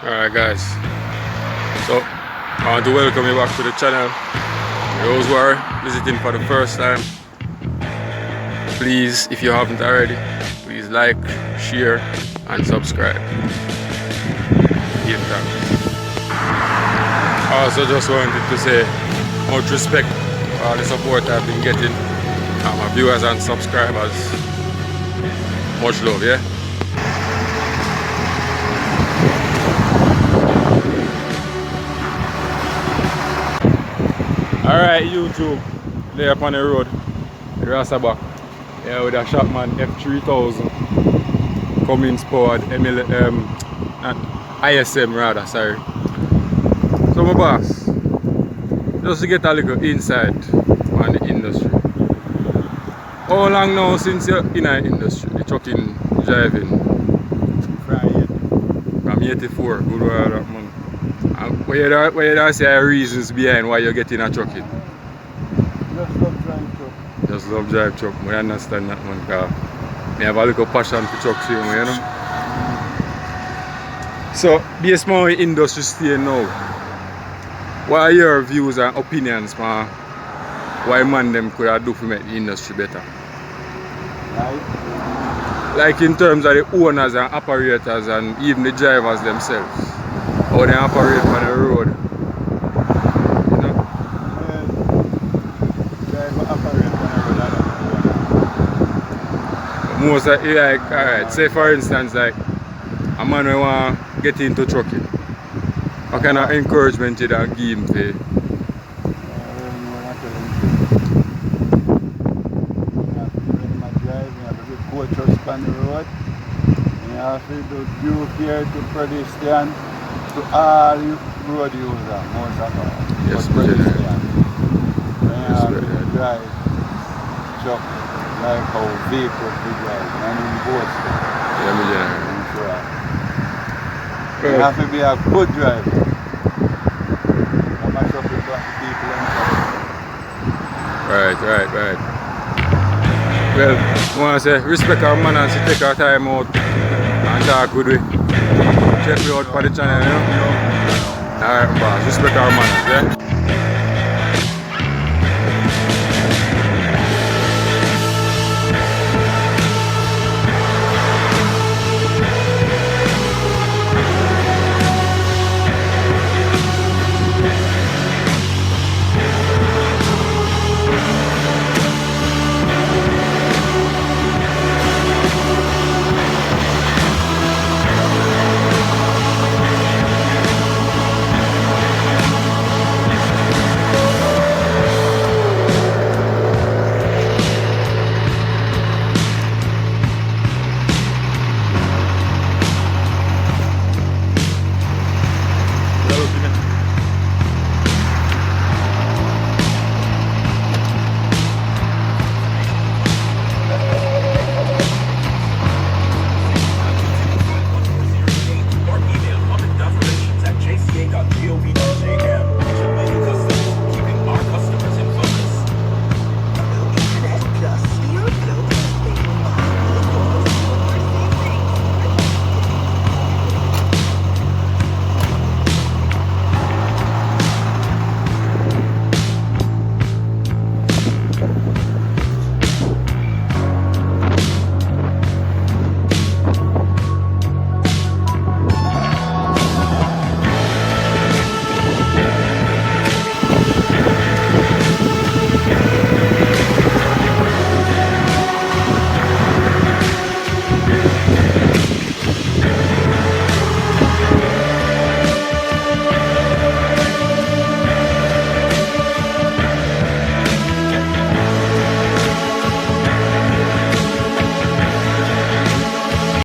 Alright guys, so I want to welcome you back to the channel. Those who are visiting for the first time, please, if you haven't already, please like, share and subscribe. Give thanks. I also just wanted to say much respect for all the support I've been getting, my viewers and subscribers. Much love, yeah? Alright YouTube, there up on the road, the Rasaback, yeah, with a Shopman F3000 Cummins powered ISM rather, sorry. So my boss, just to get a little insight on the industry. How long now since you're in the industry, the trucking driving? From 84, good while that man. And where you say reasons behind why you're getting a trucking? Just love drive truck. Just love drive truck, I understand that man, because I have a little passion for trucks, you know. So, based on the industry stay now, what are your views and opinions on why man them could have do to make the industry better? Right? Like in terms of the owners and operators and even the drivers themselves. How they operate on the road. You know? Well, driver operate on the road. Most of like, alright, say for instance like a man who want to get into trucking. What kind of encouragement you give him to? On the road, you have to do due care to pedestrian, to all road users, most of all. Yes, pedestrian. When you yes, have to drive truck like how vehicles we drive, and in both stuff. Yeah, You have to be a good driver. Not much of the people and Right. Well, I want to say respect our manners to take our time out and talk good way. Check me out for the channel, you know? Alright boss, respect our manners, yeah?